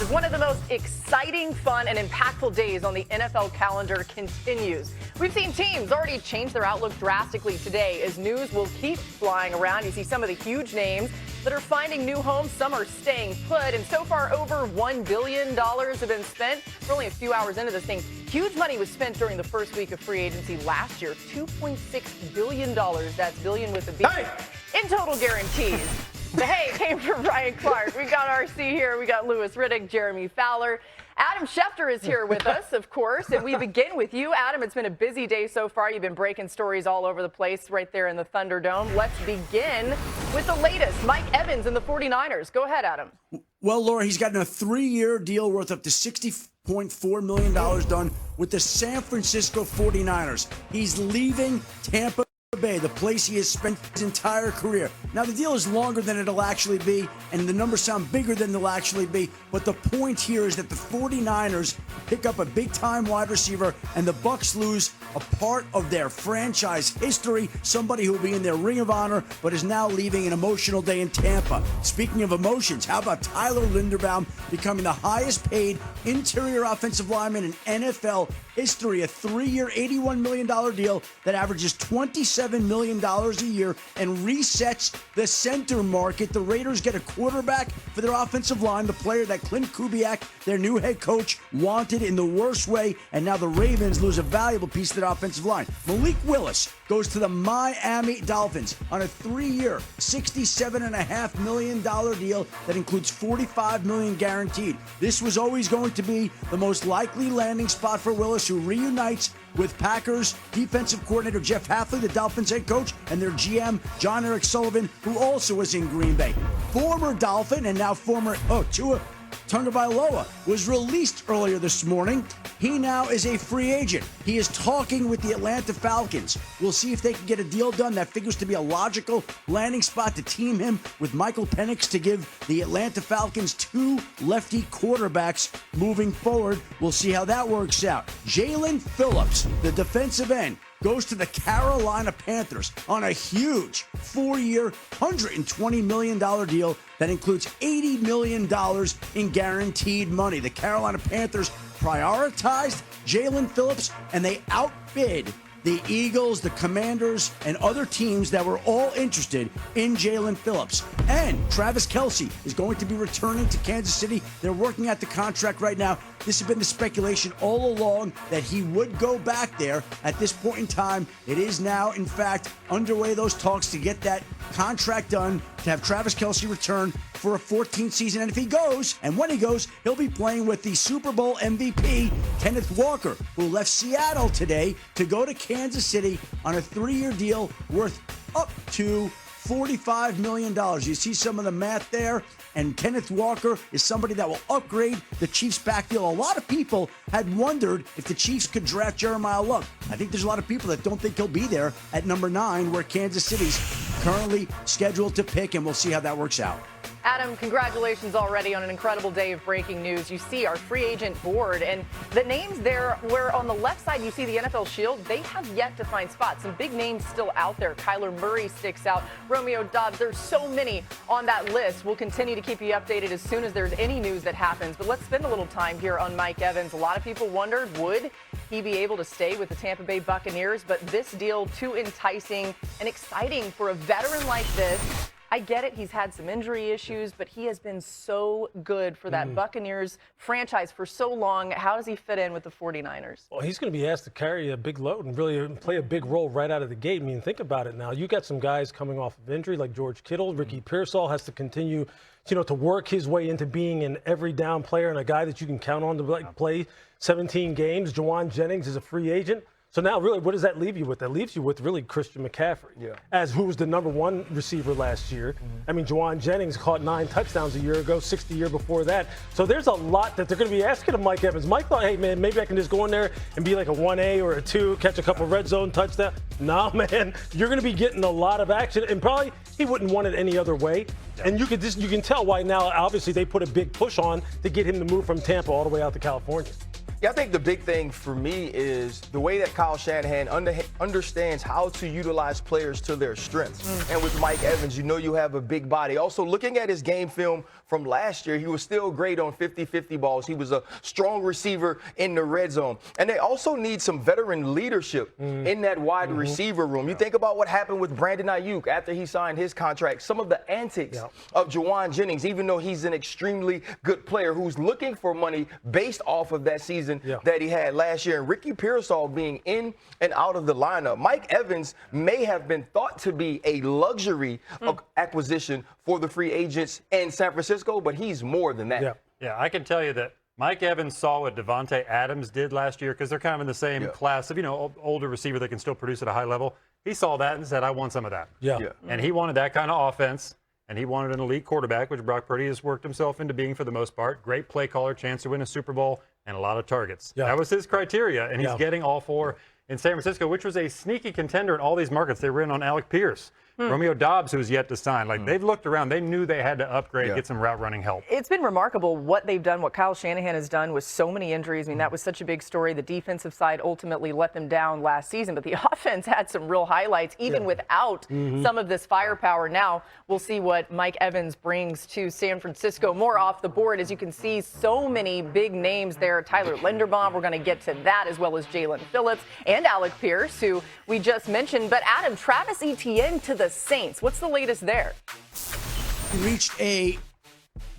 as one of the most exciting, fun, and impactful days on the NFL calendar continues. We've seen teams already change their outlook drastically today as news will keep flying around. You see some of the huge names that are finding new homes. Some are staying put, and so far over $1 billion have been spent. We're only a few hours into this thing. Huge money was spent during the first week of free agency last year, $2.6 billion. That's billion with a B. Hey! In total guarantees. The hay came from Ryan Clark. We got RC here. We got Louis Riddick, Jeremy Fowler. Adam Schefter is here with us, of course. And we begin with you, Adam. It's been a busy day so far. You've been breaking stories all over the place right there in the Thunderdome. Let's begin with the latest. Mike Evans and the 49ers. Go ahead, Adam. Well, Laura, he's gotten a 3-year deal worth up to $60.4 million done with the San Francisco 49ers. He's leaving Tampa Bay, the place he has spent his entire career. Now, the deal is longer than it'll actually be, and the numbers sound bigger than they'll actually be, but the point here is that the 49ers pick up a big-time wide receiver, and the Bucs lose a part of their franchise history, somebody who will be in their ring of honor, but is now leaving an emotional day in Tampa. Speaking of emotions, how about Tyler Linderbaum becoming the highest-paid interior offensive lineman in NFL history, a 3-year, $81 million deal that averages $27 million a year and resets the center market. The Raiders get a quarterback for their offensive line, the player that Clint Kubiak, their new head coach, wanted in the worst way, and now the Ravens lose a valuable piece of their offensive line. Malik Willis goes to the Miami Dolphins on a 3-year, $67.5 million deal that includes $45 million guaranteed. This was always going to be the most likely landing spot for Willis, who reunites with Packers defensive coordinator Jeff Hafley, the Dolphins head coach, and their GM, John Eric Sullivan, who also was in Green Bay. Former Dolphin and now former Tua Tagovailoa was released earlier this morning. He now is a free agent. He is talking with the Atlanta Falcons. We'll see if they can get a deal done. That figures to be a logical landing spot to team him with Michael Penix to give the Atlanta Falcons 2 lefty quarterbacks moving forward. We'll see how that works out. Jalen Phillips, the defensive end, goes to the Carolina Panthers on a huge 4-year, $120 million deal that includes $80 million in guaranteed money. The Carolina Panthers prioritized Jalen Phillips, and they outbid the Eagles, the Commanders, and other teams that were all interested in Jalen Phillips. And Travis Kelce is going to be returning to Kansas City. They're working out the contract right now. This has been the speculation all along that he would go back there. At this point in time, it is now, in fact, underway, those talks to get that contract done, to have Travis Kelce return for a 14th season. And if he goes, and when he goes, he'll be playing with the Super Bowl MVP, Kenneth Walker, who left Seattle today to go to Kansas City on a 3-year deal worth up to $45 million. You see some of the math there, and Kenneth Walker is somebody that will upgrade the Chiefs' backfield. A lot of people had wondered if the Chiefs could draft Jeremiah Love. I think there's a lot of people that don't think he'll be there at number 9, where Kansas City's currently scheduled to pick, and we'll see how that works out. Adam, congratulations already on an incredible day of breaking news. You see our free agent board, and the names there where on the left side you see the NFL Shield, they have yet to find spots. Some big names still out there. Kyler Murray sticks out. Romeo Doubs. There's so many on that list. We'll continue to keep you updated as soon as there's any news that happens. But let's spend a little time here on Mike Evans. A lot of people wondered, would he be able to stay with the Tampa Bay Buccaneers? But this deal, too enticing and exciting for a veteran like this. I get it. He's had some injury issues, but he has been so good for that Buccaneers franchise for so long. How does he fit in with the 49ers? Well, he's going to be asked to carry a big load and really play a big role right out of the gate. I mean, think about it now. You got some guys coming off of injury like George Kittle. Ricky Pearsall has to continue, to work his way into being an every down player and a guy that you can count on to play 17 games. Juwan Jennings is a free agent. So now, really, what does that leave you with? That leaves you with really Christian McCaffrey, as who was the number 1 receiver last year. I mean, Juwan Jennings caught 9 touchdowns a year ago, 6 the year before that. So there's a lot that they're going to be asking of Mike Evans. Mike thought, hey, man, maybe I can just go in there and be like a 1A or a 2, catch a couple red zone touchdowns. No, man, you're going to be getting a lot of action, and probably he wouldn't want it any other way. And you can tell why now, obviously, they put a big push on to get him to move from Tampa all the way out to California. Yeah, I think the big thing for me is the way that Kyle Shanahan understands how to utilize players to their strengths. And with Mike Evans, you know you have a big body. Also, looking at his game film from last year, he was still great on 50-50 balls. He was a strong receiver in the red zone. And they also need some veteran leadership in that wide receiver room. You think about what happened with Brandon Ayuk after he signed his contract, some of the antics of Juwan Jennings, even though he's an extremely good player who's looking for money based off of that season that he had last year. And Ricky Pearsall being in and out of the lineup. Mike Evans may have been thought to be a luxury acquisition for the free agents in San Francisco, but he's more than that. Yeah, I can tell you that Mike Evans saw what Devontae Adams did last year because they're kind of in the same class of, older receiver that can still produce at a high level. He saw that and said, I want some of that. And he wanted that kind of offense, and he wanted an elite quarterback, which Brock Purdy has worked himself into being for the most part. Great play caller, chance to win a Super Bowl, and a lot of targets. That was his criteria, and he's getting all four in San Francisco, which was a sneaky contender in all these markets. They were in on Alec Pierce. Romeo Doubs, who's yet to sign. They've looked around. They knew they had to upgrade, get some route running help. It's been remarkable what they've done, what Kyle Shanahan has done with so many injuries. I mean, that was such a big story. The defensive side ultimately let them down last season, but the offense had some real highlights, even without some of this firepower. Now we'll see what Mike Evans brings to San Francisco. More off the board, as you can see, so many big names there. Tyler Linderbaum, we're going to get to that, as well as Jalen Phillips and Alec Pierce, who we just mentioned. But Adam, Travis Etienne to the Saints. What's the latest there? He reached a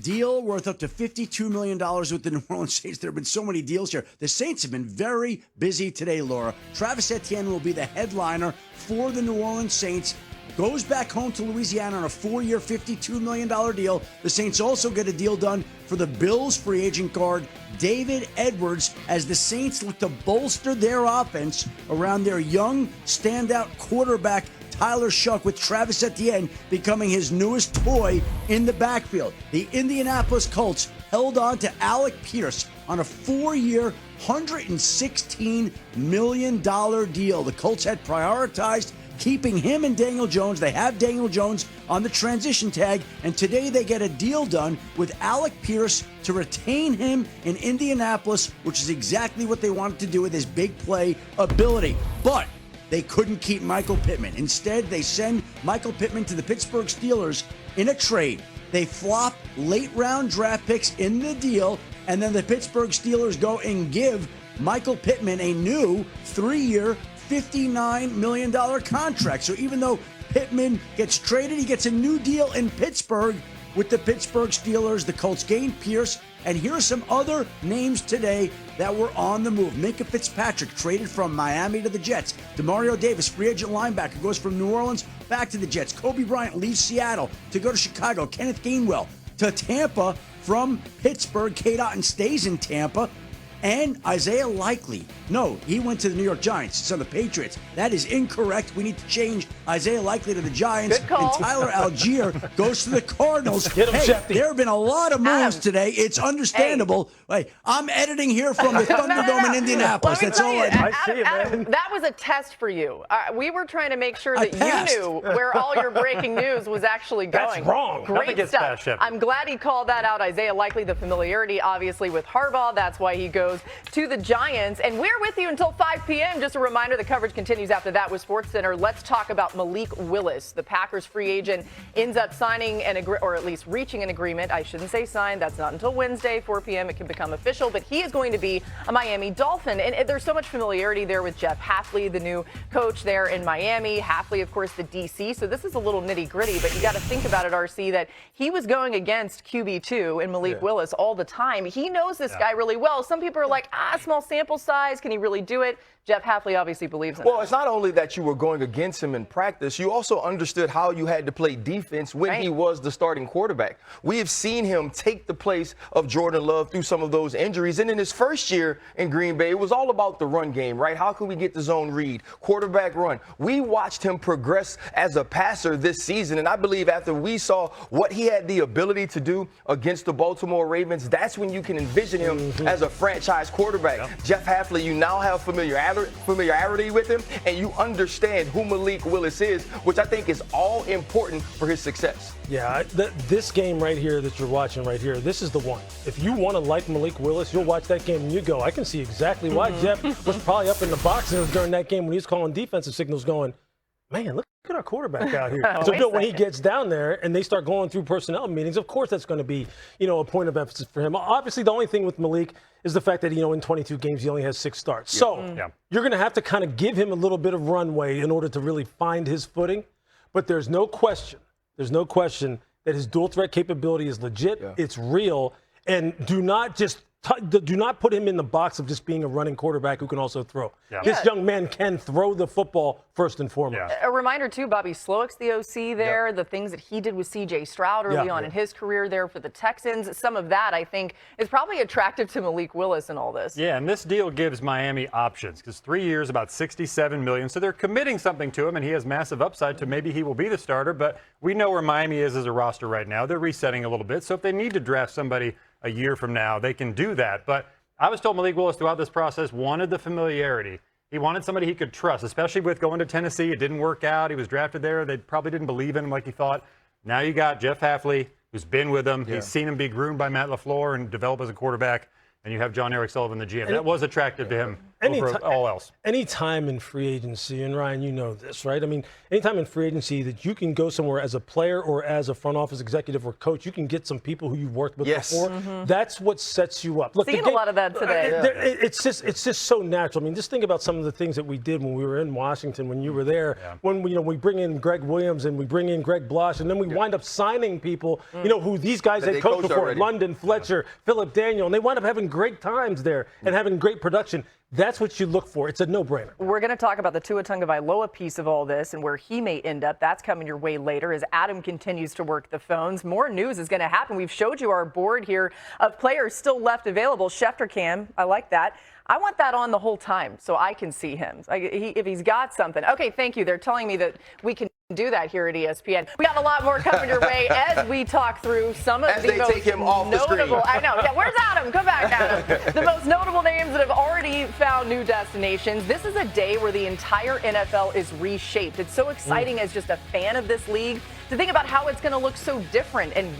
deal worth up to $52 million with the New Orleans Saints. There have been so many deals here. The Saints have been very busy today, Laura. Travis Etienne will be the headliner for the New Orleans Saints. Goes back home to Louisiana on a 4-year, $52 million deal. The Saints also get a deal done for the Bills free agent guard, David Edwards, as the Saints look to bolster their offense around their young, standout quarterback, Tyler Shuck, with Travis Etienne becoming his newest toy in the backfield. The Indianapolis Colts held on to Alec Pierce on a 4-year, $116 million deal. The Colts had prioritized keeping him and Daniel Jones. They have Daniel Jones on the transition tag, and today they get a deal done with Alec Pierce to retain him in Indianapolis, which is exactly what they wanted to do with his big play ability. But they couldn't keep Michael Pittman. Instead, they send Michael Pittman to the Pittsburgh Steelers in a trade. They flop late-round draft picks in the deal, and then the Pittsburgh Steelers go and give Michael Pittman a new 3-year, $59 million contract. So even though Pittman gets traded, he gets a new deal in Pittsburgh with the Pittsburgh Steelers. The Colts gained Pierce. And here are some other names today that were on the move. Minka Fitzpatrick traded from Miami to the Jets. Demario Davis, free agent linebacker, goes from New Orleans back to the Jets. Kobe Bryant leaves Seattle to go to Chicago. Kenneth Gainwell to Tampa from Pittsburgh. Kate Otten stays in Tampa. And Isaiah Likely. No, he went to the New York Giants. It's on the Patriots. That is incorrect. We need to change Isaiah Likely to the Giants. Good call. And Tyler Algier goes to the Cardinals. Get him, Shefty. There have been a lot of moves today. It's understandable. Hey, I'm editing here from the Thunderdome in Indianapolis. Let me That's tell all you, I do. I see it, Adam, man. that was a test for you. We were trying to make sure I that passed. you knew where all your breaking news was actually going. That's wrong. Nothing Great gets stuff. past Sheffield. I'm glad he called that out. Isaiah Likely, the familiarity, obviously, with Harbaugh. That's why he goes to the Giants. And we're with you until 5 p.m. Just a reminder, the coverage continues after that with SportsCenter. Let's talk about Malik Willis. The Packers free agent ends up signing or at least reaching an agreement. I shouldn't say signed. That's not until Wednesday, 4 p.m. It can become official. But he is going to be a Miami Dolphin. And there's so much familiarity there with Jeff Hafley, the new coach there in Miami. Hafley, of course, the DC. So this is a little nitty gritty, but you got to think about it, RC, that he was going against QB2 and Malik Willis all the time. He knows this guy really well. Some people are like, small sample size. Can he really do it? Jeff Hafley obviously believes in it. Well, it's not only that you were going against him in practice, you also understood how you had to play defense when he was the starting quarterback. We have seen him take the place of Jordan Love through some of those injuries. And in his first year in Green Bay, it was all about the run game, right? How can we get the zone read, quarterback run? We watched him progress as a passer this season. And I believe after we saw what he had the ability to do against the Baltimore Ravens, that's when you can envision him as a franchise franchise quarterback. Yep. Jeff Hafley, you now have familiarity with him, and you understand who Malik Willis is, which I think is all important for his success. Yeah, this game right here that you're watching right here, this is the one. If you want to like Malik Willis, you'll watch that game and you go, I can see exactly why Jeff was probably up in the box during that game when he was calling defensive signals going, man, look at our quarterback out here. So when he gets down there and they start going through personnel meetings, of course that's going to be, a point of emphasis for him. Obviously, the only thing with Malik is the fact that, in 22 games, he only has 6 starts. So you're going to have to kind of give him a little bit of runway in order to really find his footing. But there's no question that his dual threat capability is legit. Yeah. It's real. And do not put him in the box of just being a running quarterback who can also throw. Yeah. This young man can throw the football first and foremost. Yeah. A reminder, too, Bobby Slowick's the OC there, the things that he did with C.J. Stroud early on in his career there for the Texans. Some of that, I think, is probably attractive to Malik Willis in all this. Yeah, and this deal gives Miami options because 3 years, about $67 million. So they're committing something to him, and he has massive upside to maybe he will be the starter. But we know where Miami is as a roster right now. They're resetting a little bit. So if they need to draft somebody a year from now, they can do that. But I was told Malik Willis throughout this process wanted the familiarity. He wanted somebody he could trust, especially with going to Tennessee. It didn't work out. He was drafted there. They probably didn't believe in him like he thought. Now you got Jeff Hafley, who's been with him. Yeah. He's seen him be groomed by Matt LaFleur and develop as a quarterback. And you have John Eric Sullivan, the GM. That was attractive to him over all else. Anytime in free agency, and Ryan, you know this, right? I mean, anytime in free agency that you can go somewhere as a player or as a front office executive or coach, you can get some people who you've worked with before. That's what sets you up. Look, seeing a lot of that today. It's just so natural. I mean, just think about some of the things that we did when we were in Washington, when you were there, when we bring in Greg Williams and we bring in Greg Blosh, and then we wind up signing people, who these guys had coached before, already. London, Fletcher, Philip Daniel, and they wind up having great times there and having great production. That's what you look for. It's a no-brainer. We're going to talk about the Tua Tagovailoa piece of all this and where he may end up. That's coming your way later as Adam continues to work the phones. More news is going to happen. We've showed you our board here of players still left available. Schefter Cam, I like that. I want that on the whole time so I can see him. If he's got something. Okay, thank you. They're telling me that we can do that here at ESPN. We got a lot more coming your way as we talk through some of the most take him off notable. The screen. I know. Yeah, where's Adam? Come back, Adam. The most notable names that have already found new destinations. This is a day where the entire NFL is reshaped. It's so exciting as just a fan of this league to think about how it's going to look so different and where